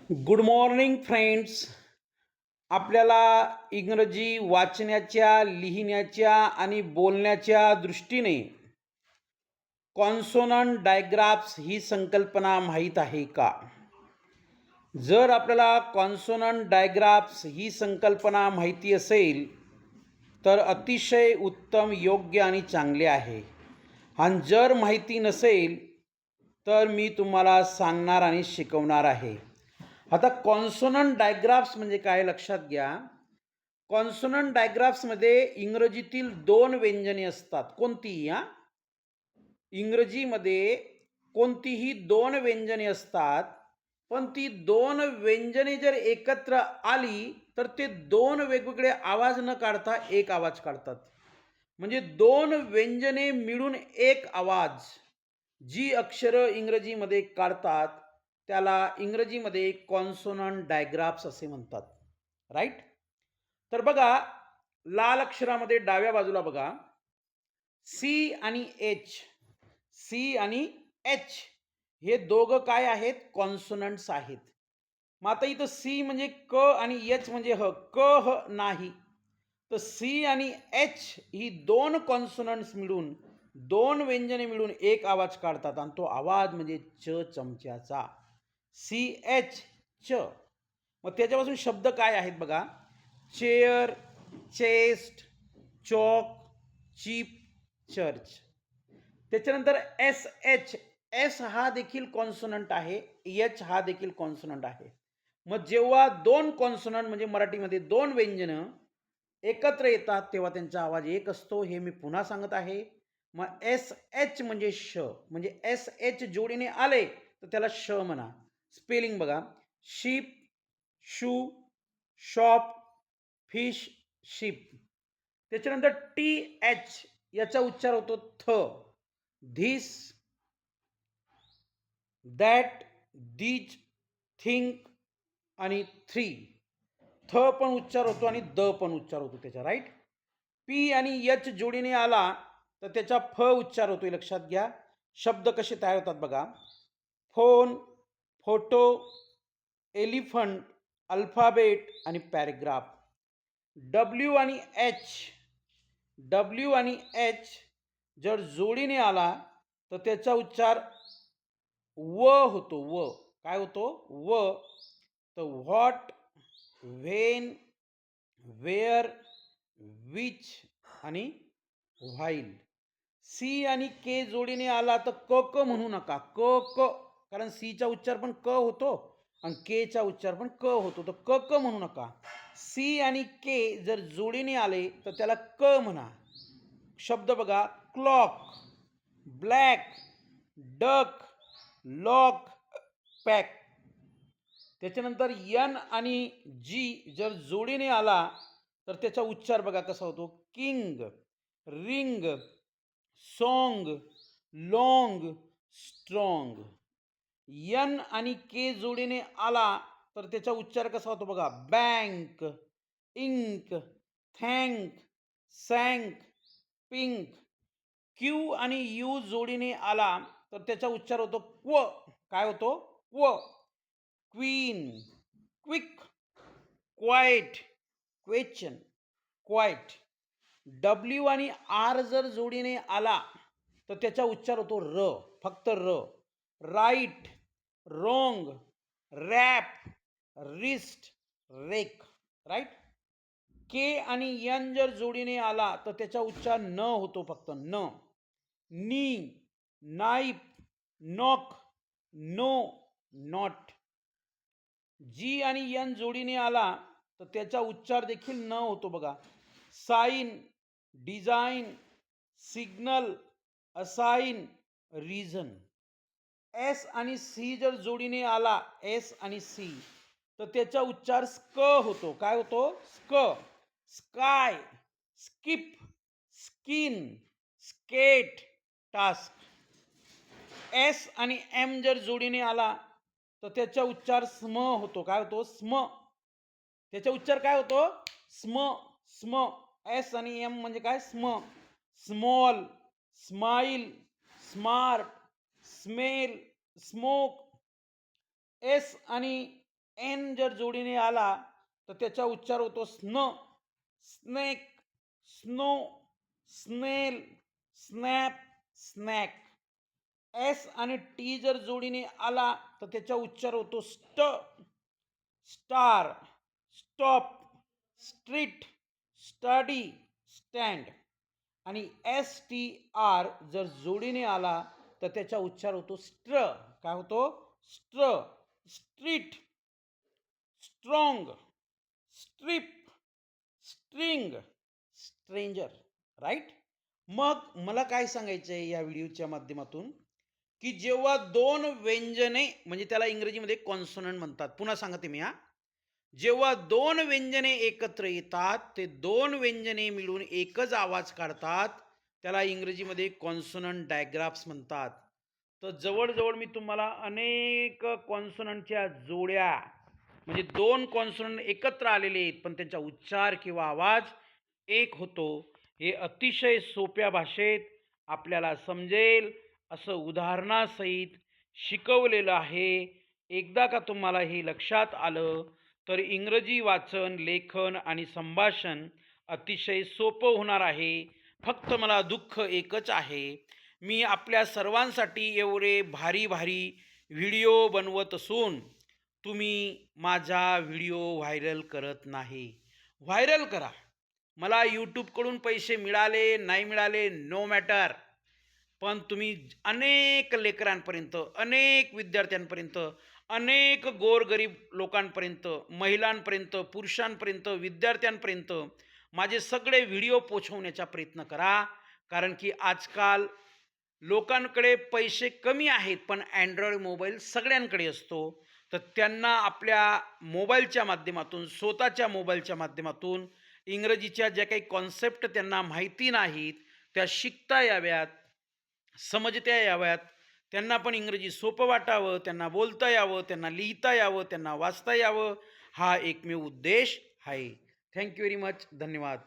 Good morning friends. आपल्याला इंग्रजी वाचण्याच्या, लिहिण्याच्या आणि बोलण्याच्या दृष्टीने कॉन्सोनंट डायग्राफ्स ही संकल्पना माहीत आहे का? जर आपल्याला कॉन्सोनंट डायग्राफ्स ही संकल्पना माहिती असेल तर अतिशय उत्तम, योग्य आणि चांगले आहे. आणि जर माहिती नसेल तर मी तुम्हाला सांगणार आणि शिकवणार आहे. आता कॉन्सोनंट डायग्राफ्स म्हणजे काय लक्षात घ्या. कॉन्सोनंट डायग्राफ्समध्ये इंग्रजीतील दोन व्यंजने असतात. कोणतीही इंग्रजीमध्ये कोणतीही दोन व्यंजने असतात, पण ती दोन व्यंजने जर एकत्र आली तर ते दोन वेगवेगळे आवाज न काढता एक आवाज काढतात. म्हणजे दोन व्यंजने मिळून एक आवाज, जी अक्षरं इंग्रजीमध्ये काढतात त्याला इंग्रजीमध्ये कॉन्सोनंट डायग्राफ्स असे म्हणतात. राईट. तर बघा, लाल अक्षरामध्ये डाव्या बाजूला बघा, सी आणि एच. सी आणि एच हे दोघं काय आहेत? कॉन्सोनंट्स आहेत. मग आता इथं सी म्हणजे क आणि एच म्हणजे ह. क ह नाही. तर सी आणि एच ही दोन कॉन्सोनंट्स मिळून, दोन व्यंजने मिळून एक आवाज काढतात आणि तो आवाज म्हणजे च चमच्याचा. सी एच च. मग त्याच्यापासून शब्द काय आहेत बघा. Chair, chest, chalk, cheap, church. त्याच्यानंतर एस एच. एस हा देखील कॉन्सोनंट आहे, एच हा देखील कॉन्सोनंट आहे. मग जेव्हा दोन कॉन्सोनंट म्हणजे मराठीमध्ये दोन व्यंजनं एकत्र येतात तेव्हा त्यांचा आवाज एक असतो. हे मी पुन्हा सांगत आहे. मग एस एच म्हणजे श, म्हणजे एस एच जोडीने आले तर त्याला श म्हणा. स्पेलिंग बघा. Ship, shoe, shop, fish, ship. त्याच्यानंतर टी एच याचा उच्चार होतो थ. धिस, दॅट, दीज, थिंक आणि थ्री. थ पण उच्चार होतो आणि द पण उच्चार होतो त्याचा. राईट. पी आणि एच जोडीने आला तर त्याचा फ उच्चार होतोय. लक्षात घ्या. शब्द कसे तयार होतात बघा. फोन, फोटो, एलिफंट, अल्फाबेट आणि पॅरेग्राफ. डब्ल्यू आणि एच. डब्ल्यू आणि एच जर जोडीने आला तर त्याचा उच्चार व होतो. व काय होतो? व. तर व्हॉट, व्हेन, वेअर, विच आणि व्हाईल. सी आणि के जोडीने आला तर क क म्हणू नका. क क, कारण सीचा उच्चार पण क होतो आणि केचा उच्चार पण क होतो. तर क क म्हणू नका. सी आणि के जर जोडीने आले तर त्याला क म्हणा. शब्द बघा. Clock, black, duck, lock, pack. त्याच्यानंतर एन आणि जी जर जोडीने आला तर त्याचा उच्चार बघा कसा होतो. King, ring, song, long, strong. N आणि के जोडीने आला तर त्याचा उच्चार कसा होतो बघा. Bank, ink, thank, sank, pink. Q आणि यू जोडीने आला तर त्याचा उच्चार होतो क्व. काय होतो? क्व. Queen, quick, quite, question, quite. W आणि आर जर जोडीने आला तर त्याचा उच्चार होतो र, फक्त र. Right, wrong, rap, wrist, wreck. Right. K आणि एन जर जोडीने आला तर त्याचा उच्चार न होतो, फक्त न. नी, नाईफ, नॉक, नो, नॉट. जी आणि एन जोडीने आला तर त्याचा उच्चार देखील न होतो बघा. Sign, design, signal, assign, reason. S आणि सी जर जोडीने आला, एस आणि सी, तर त्याचा उच्चार स्क होतो. काय होतो? स्क. Sky, skip, skin, skate, task. S आणि एम जर जोडीने आला तर त्याचा उच्चार स्म होतो. काय होतो? स्म. त्याचा उच्चार काय होतो? स्म. स्म. एस आणि एम म्हणजे काय? स्म. Small, smile, smart, smell, smoke. S आणि एन जर जोडीने आला तर त्याचा उच्चार होतो स्न, स्नेक, स्नो, स्नेल, स्नॅप, स्नॅक. एस आणि टी जर जोडीने आला तर त्याचा उच्चार होतो स्ट, star, stop, street, study, stand. आणि एस टी आर जर जोडीने आला तर त्याचा उच्चार होतो स्ट्र. काय होतो? स्ट्र, street, strong, strip, string, stranger. Right. मग मला काय सांगायचं आहे या व्हिडिओच्या माध्यमातून, की जेव्हा दोन व्यंजने म्हणजे त्याला इंग्रजीमध्ये कॉन्सोनंट म्हणतात. पुन्हा सांगते मी जेव्हा दोन व्यंजने एकत्र येतात ते दोन व्यंजने मिळून एकच आवाज काढतात त्याला इंग्रजीमध्ये कॉन्सोनंट डायग्राफ्स म्हणतात. तर जवळजवळ मी तुम्हाला अनेक कॉन्सोनंटच्या जोड्या म्हणजे दोन कॉन्सोनंट एकत्र आलेले आहेत पण त्यांचा उच्चार किंवा आवाज एक होतो हे अतिशय सोप्या भाषेत आपल्याला समजेल असं उदाहरणासहित शिकवलेलं आहे. एकदा का तुम्हाला हे लक्षात आलं तर इंग्रजी वाचन, लेखन आणि संभाषण अतिशय सोपं होणार आहे. फक्त मला दुःख एकच आहे, मी आपल्या सर्वांसाठी एवढे भारी भारी व्हिडिओ बनवत असून तुम्ही माझा व्हिडिओ व्हायरल करत नाही. व्हायरल करा. मला यूट्यूबकडून पैसे मिळाले नाही मिळाले नो मॅटर. पण तुम्ही अनेक लेकरांपर्यंत, अनेक विद्यार्थ्यांपर्यंत, अनेक गोरगरीब लोकांपर्यंत, महिलांपर्यंत, पुरुषांपर्यंत, विद्यार्थ्यांपर्यंत माझे सगळे व्हिडिओ पोहोचवण्याचा प्रयत्न करा. कारण की आजकाल लोकांकडे पैसे कमी आहेत पण अँड्रॉइड मोबाईल सगळ्यांकडे असतो. तर त्यांना आपल्या मोबाईलच्या माध्यमातून, स्वतःच्या मोबाईलच्या माध्यमातून इंग्रजीच्या ज्या काही कॉन्सेप्ट त्यांना माहिती नाहीत त्या शिकता याव्यात, समजता याव्यात. त्यांना पण इंग्रजी सोपं वाटावं, त्यांना बोलता यावं, त्यांना लिहिता यावं, त्यांना वाचता यावं, हा एकमेव उद्देश आहे. Thank you very much. धन्यवाद.